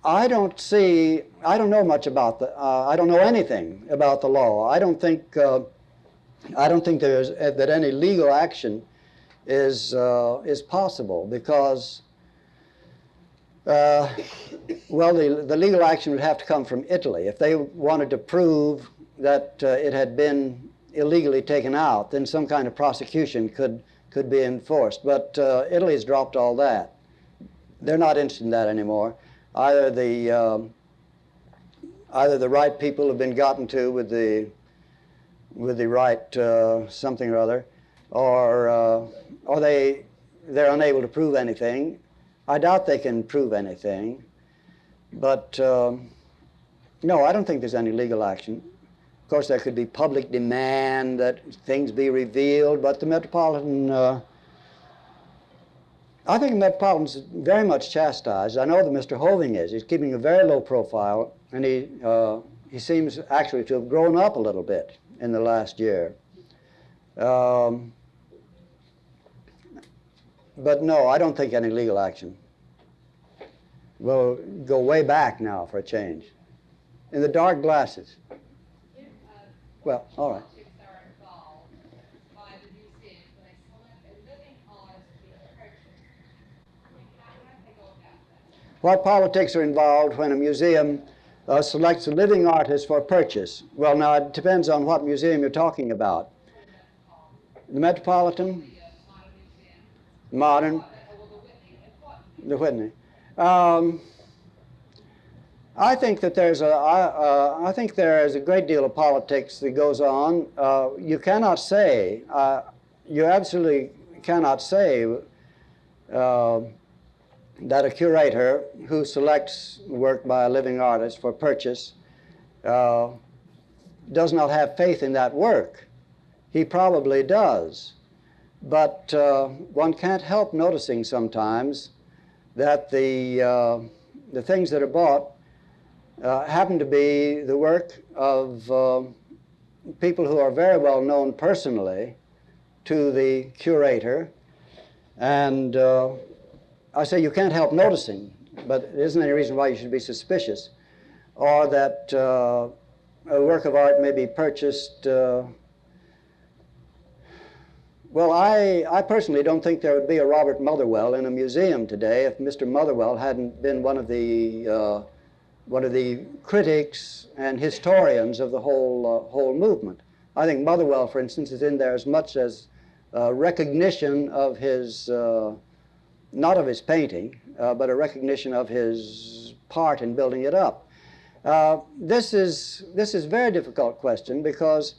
[SPEAKER 4] I don't know much about I don't know anything about the law. I don't think there's that any legal action is possible because, well, the legal action would have to come from Italy. If they wanted to prove that it had been illegally taken out, then some kind of prosecution could be enforced. But Italy's dropped all that. They're not interested in that anymore. Either the right people have been gotten to with the right something or other, or they're unable to prove anything. I doubt they can prove anything, but no, I don't think there's any legal action. Of course, there could be public demand that things be revealed, but the Metropolitan I think Metropolitan's very much chastised. I know that Mr. Hoving is. He's keeping a very low profile, and he seems actually to have grown up a little bit in the last year. But no, I don't think any legal action. We'll go way back now for a change. In the dark glasses. Well, all right. What politics are involved when a museum selects a living artist for purchase? Well, now it depends on what museum you're talking about. The Metropolitan, Modern, the Whitney. I think that I think there is a great deal of politics that goes on. You cannot say, you absolutely cannot say that a curator who selects work by a living artist for purchase does not have faith in that work. He probably does. But one can't help noticing sometimes that the things that are bought happen to be the work of people who are very well known personally to the curator. And I say you can't help noticing, but there isn't any reason why you should be suspicious, or that a work of art may be purchased. Well, I personally don't think there would be a Robert Motherwell in a museum today if Mr. Motherwell hadn't been one of the critics and historians of the whole movement. I think Motherwell, for instance, is in there as much as recognition of his, not of his painting, but a recognition of his part in building it up. This is a very difficult question because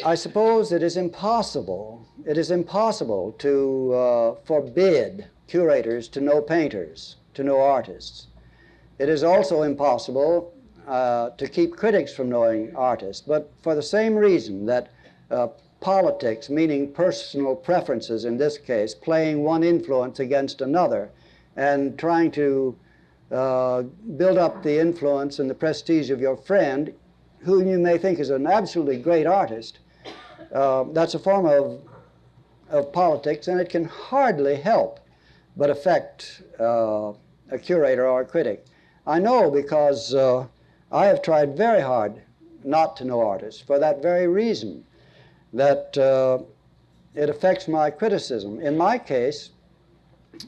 [SPEAKER 4] I suppose it is impossible to forbid curators to know painters, to know artists. It is also impossible to keep critics from knowing artists, but for the same reason that politics, meaning personal preferences in this case, playing one influence against another and trying to build up the influence and the prestige of your friend, whom you may think is an absolutely great artist, that's a form of politics, and it can hardly help but affect a curator or a critic. I know because I have tried very hard not to know artists for that very reason, that it affects my criticism. In my case,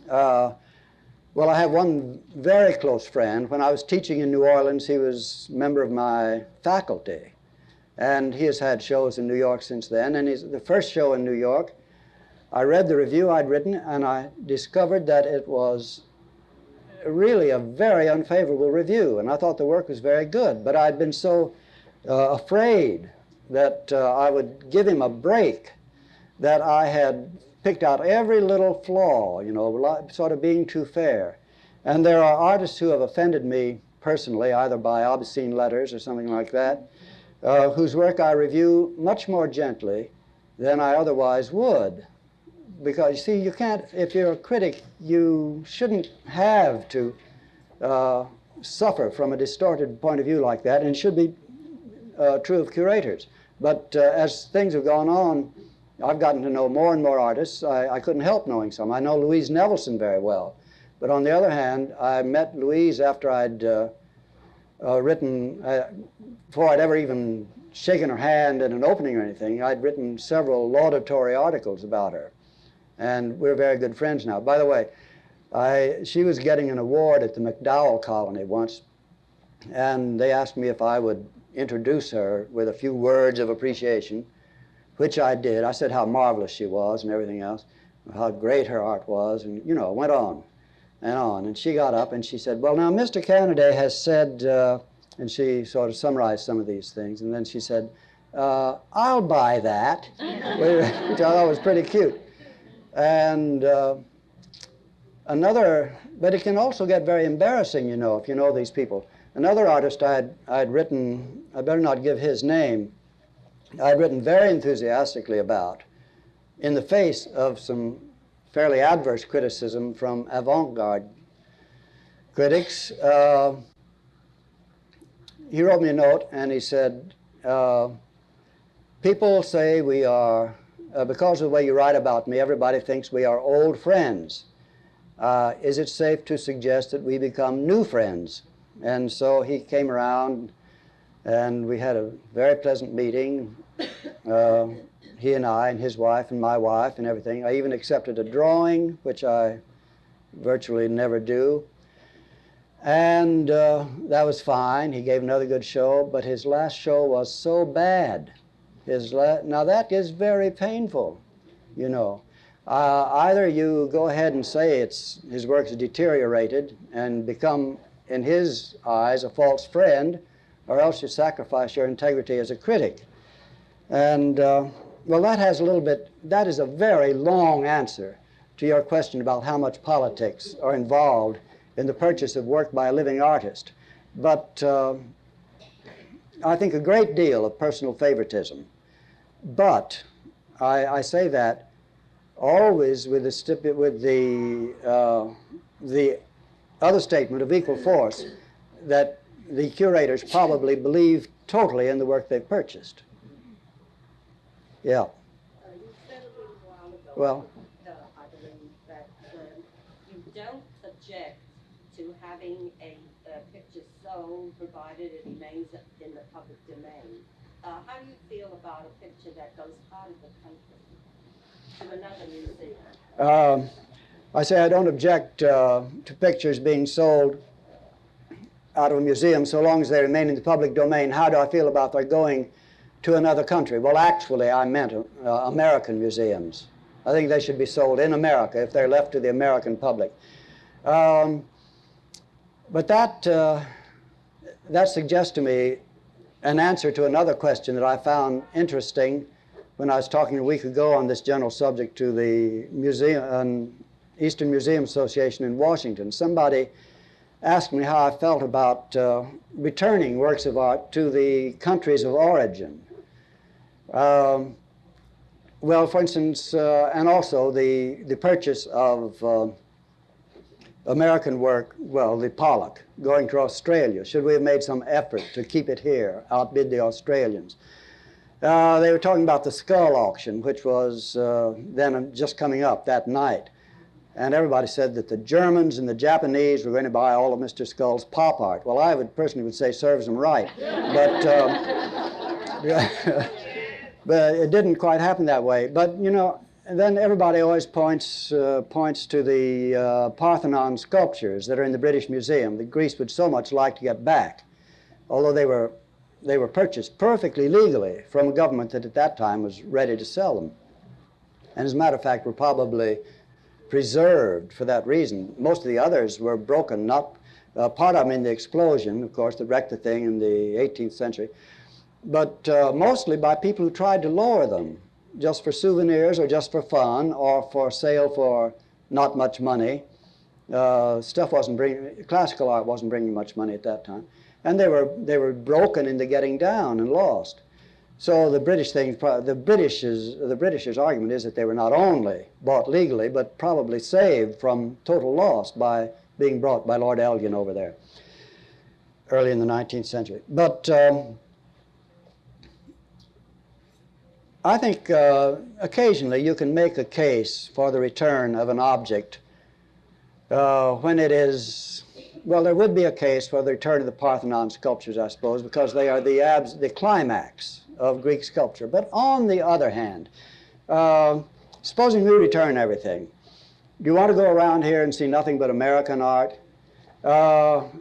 [SPEAKER 4] well, I have one very close friend. When I was teaching in New Orleans, he was a member of my faculty, and he has had shows in New York since then. And the first show in New York, I read the review I'd written, and I discovered that it was really a very unfavorable review, and I thought the work was very good, but I'd been so afraid that I would give him a break that I had picked out every little flaw, you know, sort of being too fair. And there are artists who have offended me personally, either by obscene letters or something like that, whose work I review much more gently than I otherwise would. Because, you see, you can't, if you're a critic, you shouldn't have to suffer from a distorted point of view like that, and it should be true of curators. But as things have gone on, I've gotten to know more and more artists. I couldn't help knowing some. I know Louise Nevelson very well. But on the other hand, I met Louise after I'd written, before I'd ever even shaken her hand in an opening or anything, I'd written several laudatory articles about her. And we're very good friends now. By the way, she was getting an award at the MacDowell Colony once, and they asked me if I would introduce her with a few words of appreciation, which I did. I said how marvelous she was and everything else, how great her art was, and, you know, went on and on. And she got up and she said, well, now, Mr. Canaday has said, and she sort of summarized some of these things, and then she said, I'll buy that, which I thought was pretty cute. And but it can also get very embarrassing, you know, if you know these people. Another artist I'd written, I better not give his name, I'd written very enthusiastically about, in the face of some fairly adverse criticism from avant-garde critics. He wrote me a note and he said, people say we are, because of the way you write about me, everybody thinks we are old friends. Is it safe to suggest that we become new friends? And so he came around and we had a very pleasant meeting, he and I and his wife and my wife and everything. I even accepted a drawing, which I virtually never do. And that was fine. He gave another good show, but his last show was so bad. Now that is very painful, you know. Either you go ahead and say his work is deteriorated and become, in his eyes, a false friend, or else you sacrifice your integrity as a critic. And, well, that is a very long answer to your question about how much politics are involved in the purchase of work by a living artist. But I think a great deal of personal favoritism. But I say that always with the other statement of equal force, that the curators probably believe totally in the work they've purchased. Yeah.
[SPEAKER 6] You said a little while ago,
[SPEAKER 4] Well,
[SPEAKER 6] I believe, that you don't object to having a picture sold, provided it remains in the public domain. How do you feel about a picture that goes out of the country to another museum?
[SPEAKER 4] I say I don't object to pictures being sold out of a museum so long as they remain in the public domain. How do I feel about their going to another country? Well, actually, I meant American museums. I think they should be sold in America if they're left to the American public. But that suggests to me an answer to another question that I found interesting when I was talking a week ago on this general subject to the Eastern Museum Association in Washington. Somebody asked me how I felt about returning works of art to the countries of origin. Well, for instance, and also the purchase of American work, well, the Pollock, going to Australia. Should we have made some effort to keep it here, outbid the Australians? They were talking about the skull auction, which was then just coming up that night. And everybody said that the Germans and the Japanese were going to buy all of Mr. Skull's pop art. Well, I personally would say serves them right. But, but it didn't quite happen that way. But, you know, then everybody always points to the Parthenon sculptures that are in the British Museum that Greece would so much like to get back, although they were purchased perfectly legally from a government that at that time was ready to sell them. And as a matter of fact, were probably preserved for that reason. Most of the others were broken, not part of them in the explosion, of course, that wrecked the thing in the 18th century, but mostly by people who tried to lower them, just for souvenirs or just for fun or for sale for not much money. Classical art wasn't bringing much money at that time. And they were broken into getting down and lost. So the Britishers' argument is that they were not only bought legally, but probably saved from total loss by being brought by Lord Elgin over there early in the 19th century. But I think occasionally you can make a case for the return of an object when it is, well, there would be a case for the return of the Parthenon sculptures, I suppose, because they are the climax of Greek sculpture. But on the other hand, supposing we return everything, do you want to go around here and see nothing but American art?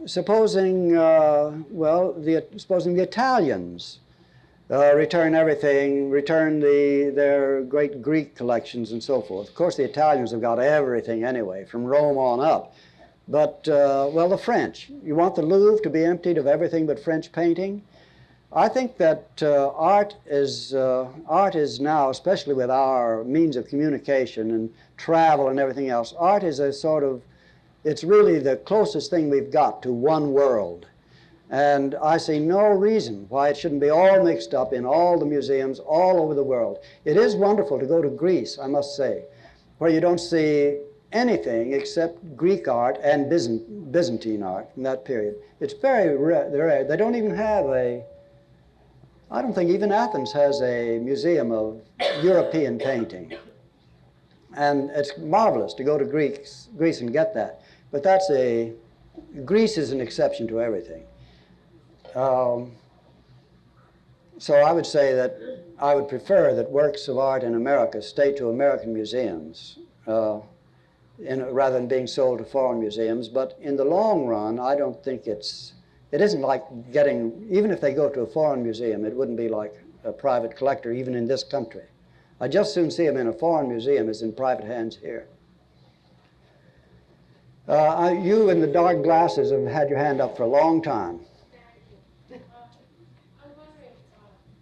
[SPEAKER 4] Supposing the Italians return everything, return their great Greek collections and so forth. Of course, the Italians have got everything anyway, from Rome on up. But, well, the French. You want the Louvre to be emptied of everything but French painting? I think that art is now, especially with our means of communication and travel and everything else, art is a sort of, it's really the closest thing we've got to one world. And I see no reason why it shouldn't be all mixed up in all the museums all over the world. It is wonderful to go to Greece, I must say. where you don't see anything except Greek art and Byzantine art from that period. It's very rare. They don't even have I don't think even Athens has a museum of European painting. And it's marvelous to go to Greece and get that. But Greece is an exception to everything. So I would say that I would prefer that works of art in America stay to American museums rather than being sold to foreign museums. But in the long run, I don't think it isn't like even if they go to a foreign museum, it wouldn't be like a private collector, even in this country. I'd just soon see them in a foreign museum as in private hands here. You in the dark glasses have had your hand up for a long time.
[SPEAKER 7] I'm wondering,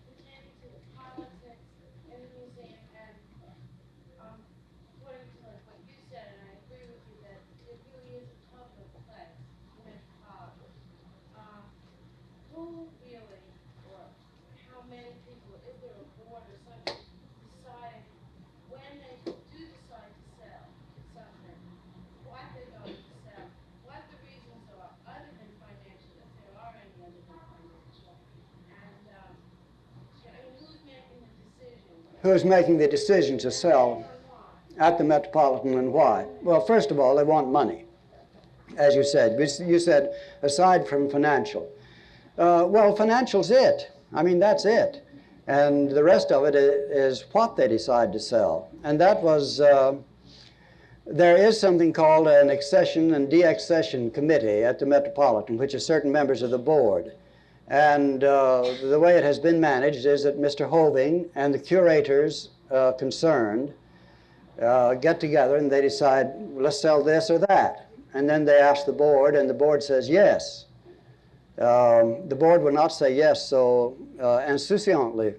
[SPEAKER 7] pertaining to the politics in the museum, and according to what you said, and I agree with you that it really is a public place, Metropolitan. Who really, or how many people, is there a board or something deciding when they do decide to sell something, what they're going to sell, what the reasons are, other than financial, if there are any other than financial, and who's making the decision?
[SPEAKER 4] Who's making the decision to sell at the Metropolitan and why? Well, first of all, they want money, as you said. You said, aside from financial. Well, financial's it. I mean, that's it. And the rest of it is what they decide to sell. And that was, there is something called an accession and deaccession committee at the Metropolitan, which is certain members of the board. And the way it has been managed is that Mr. Hoving and the curators concerned get together and they decide, let's sell this or that. And then they ask the board, and the board says yes. The board will not say yes so insouciantly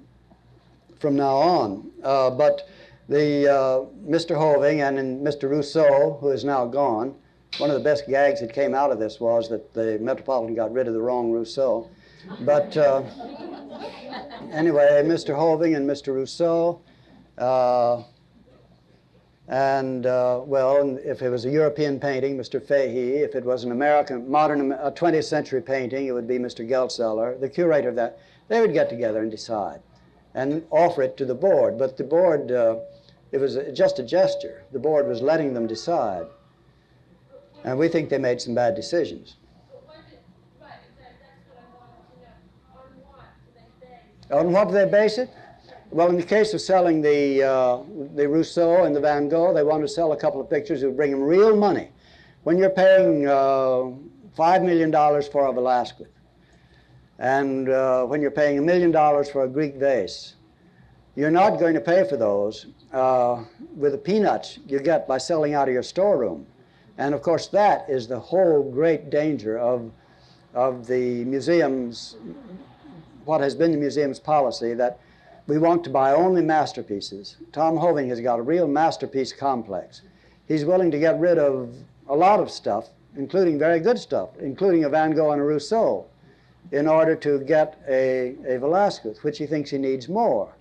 [SPEAKER 4] from now on. But Mr. Hoving and Mr. Rousseau, who is now gone, one of the best gags that came out of this was that the Metropolitan got rid of the wrong Rousseau. But anyway, Mr. Hoving and Mr. Rousseau, well, if it was a European painting, Mr. Fahey. If it was an American, modern 20th century painting, it would be Mr. Geltzeller, the curator of that. They would get together and decide and offer it to the board. But the board, it was just a gesture. The board was letting them decide. And we think they made some bad decisions. On what do they base it? Well, in the case of selling the Rousseau and the Van Gogh, they wanted to sell a couple of pictures that would bring them real money. When you're paying $5 million for a Velasquez, and when you're paying $1 million for a Greek vase, you're not going to pay for those with the peanuts you get by selling out of your storeroom. And of course, that is the whole great danger of the museum's, what has been the museum's policy, that we want to buy only masterpieces. Tom Hoving has got a real masterpiece complex. He's willing to get rid of a lot of stuff, including very good stuff, including a Van Gogh and a Rousseau, in order to get a Velasquez, which he thinks he needs more.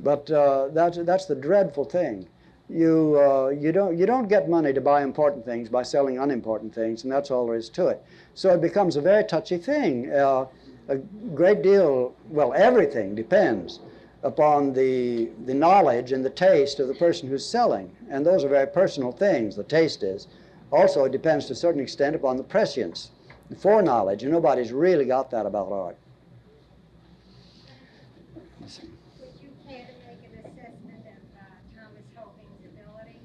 [SPEAKER 4] But that's the dreadful thing. You don't get money to buy important things by selling unimportant things, and that's all there is to it. So it becomes a very touchy thing. A great deal, well, everything depends upon the knowledge and the taste of the person who's selling. And those are very personal things, the taste is. Also, it depends to a certain extent upon the prescience, the foreknowledge, and nobody's really got that about art.
[SPEAKER 8] Would you care to make an assessment of Thomas Hoving's ability?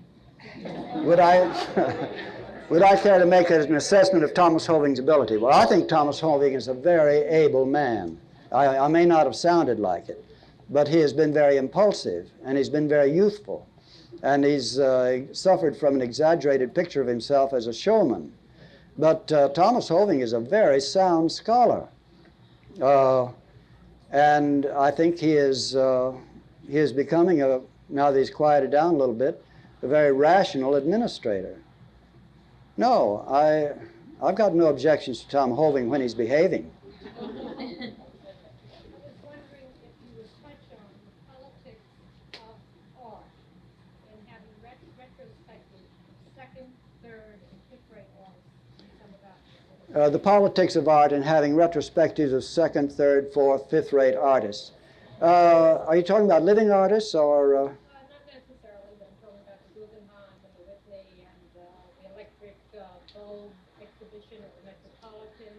[SPEAKER 4] Would I care to make an assessment of Thomas Hoving's ability? Well, I think Thomas Hoving is a very able man. I may not have sounded like it, but he has been very impulsive, and he's been very youthful, and he's suffered from an exaggerated picture of himself as a showman. But Thomas Hoving is a very sound scholar, and I think he is becoming, now that he's quieted down a little bit, a very rational administrator. No, I've got no objections to Tom Hoving when he's behaving.
[SPEAKER 7] I was wondering if you would touch on the politics of art and having retrospective
[SPEAKER 4] the politics of art and having retrospectives of second, third, fourth, fifth-rate artists. Are you talking about living artists or?
[SPEAKER 7] Not necessarily, but I'm talking about the Guggenheim and the Whitney and the electric bulb exhibition at the Metropolitan.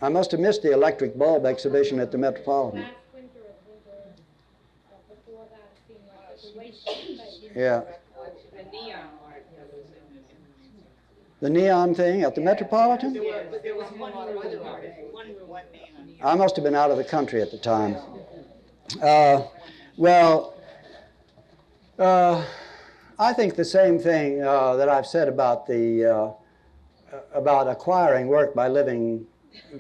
[SPEAKER 4] I must have missed the electric bulb exhibition at the Metropolitan.
[SPEAKER 7] Last winter or the winter before that, it seemed like it was a waste of space.
[SPEAKER 4] Yeah.
[SPEAKER 5] The neon art.
[SPEAKER 4] The neon thing at the Metropolitan?
[SPEAKER 5] There was one neon.
[SPEAKER 4] I must have been out of the country at the time. I think the same thing that I've said about about acquiring work by living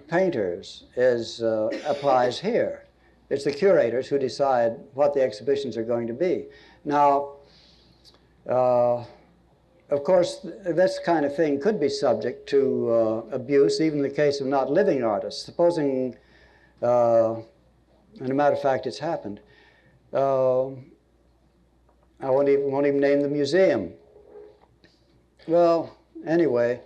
[SPEAKER 4] painters applies here. It's the curators who decide what the exhibitions are going to be. Now, of course, this kind of thing could be subject to abuse, even in the case of not living artists. Supposing, and a matter of fact, it's happened. I won't even name the museum. Well, anyway,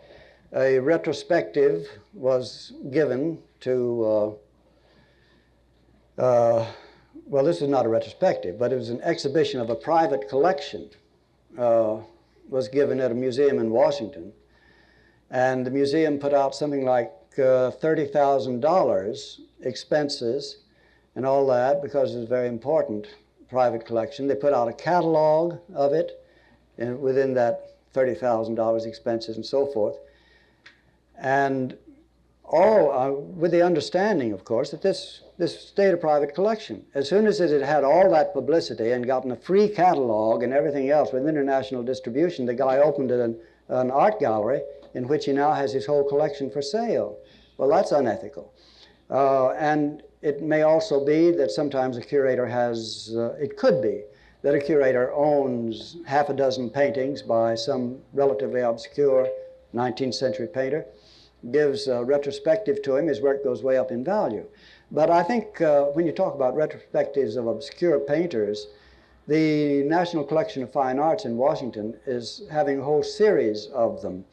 [SPEAKER 4] a retrospective was given to, well, this is not a retrospective, but it was an exhibition of a private collection. Was given at a museum in Washington. And the museum put out something like $30,000 expenses and all that, because it was a very important private collection. They put out a catalog of it within that $30,000 expenses and so forth. And all with the understanding, of course, that this stayed a private collection. As soon as it had all that publicity and gotten a free catalog and everything else with international distribution, the guy opened an art gallery in which he now has his whole collection for sale. Well, that's unethical. And it may also be that sometimes a curator has, it could be that a curator owns half a dozen paintings by some relatively obscure 19th century painter, gives a retrospective to him, his work goes way up in value. But I think when you talk about retrospectives of obscure painters, the National Collection of Fine Arts in Washington is having a whole series of them.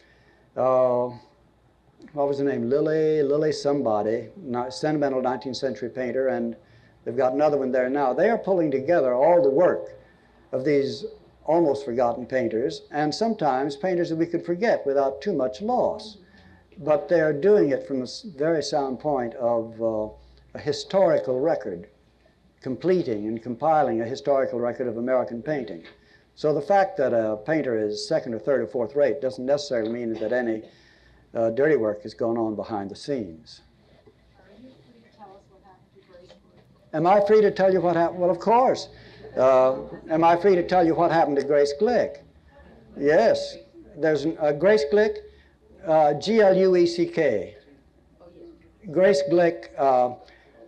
[SPEAKER 4] What was the name? Lily somebody, sentimental 19th century painter, and they've got another one there now. They are pulling together all the work of these almost forgotten painters, and sometimes painters that we could forget without too much loss. But they're doing it from a very sound point of a historical record, completing and compiling a historical record of American painting. So the fact that a painter is second or third or fourth rate doesn't necessarily mean that any dirty work is going on behind the scenes.
[SPEAKER 7] Are you free to tell us what happened to Grace Glick?
[SPEAKER 4] Am I free to tell you what happened? Well, of course. Am I free to tell you what happened to Grace Glick? Yes. There's Grace Glick, Glueck. Grace Glick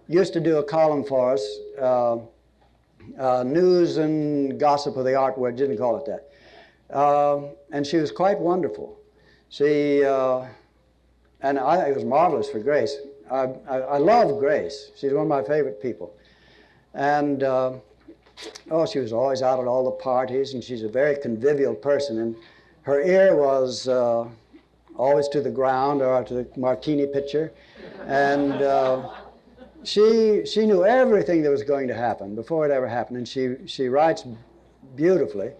[SPEAKER 4] used to do a column for us, news and gossip of the art world, didn't call it that. And she was quite wonderful. She, and it was marvelous for Grace. I love Grace. She's one of my favorite people. And, she was always out at all the parties, and she's a very convivial person. And her ear was always to the ground or to the martini pitcher. And she knew everything that was going to happen before it ever happened. And she writes beautifully.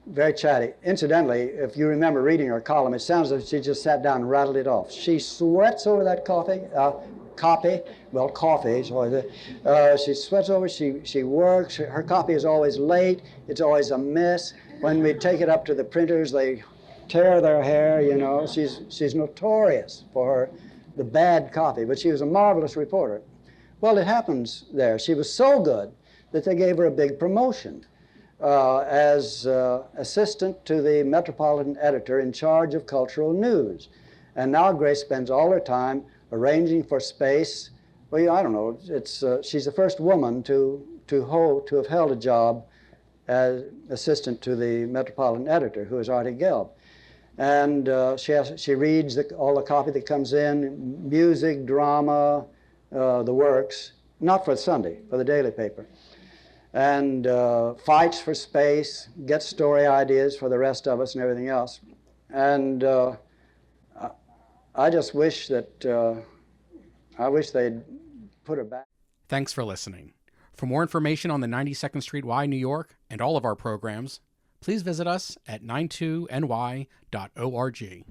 [SPEAKER 4] Very chatty. Incidentally, if you remember reading her column, it sounds like she just sat down and rattled it off. She sweats over that copy. She sweats over, she works. Her copy is always late. It's always a mess. When we take it up to the printers, they tear their hair, you know. She's notorious for the bad copy, but she was a marvelous reporter. Well, it happens there. She was so good that they gave her a big promotion. As assistant to the Metropolitan editor in charge of cultural news. And now Grace spends all her time arranging for space. Well, I don't know, she's the first woman to have held a job as assistant to the Metropolitan editor, who is Artie Gelb. And she reads all the copy that comes in, music, drama, the works, not for Sunday, for the daily paper. And fights for space, gets story ideas for the rest of us and everything else. And I just wish that, I wish they'd put her back.
[SPEAKER 1] Thanks for listening. For more information on the 92nd Street Y, New York, and all of our programs, please visit us at 92ny.org.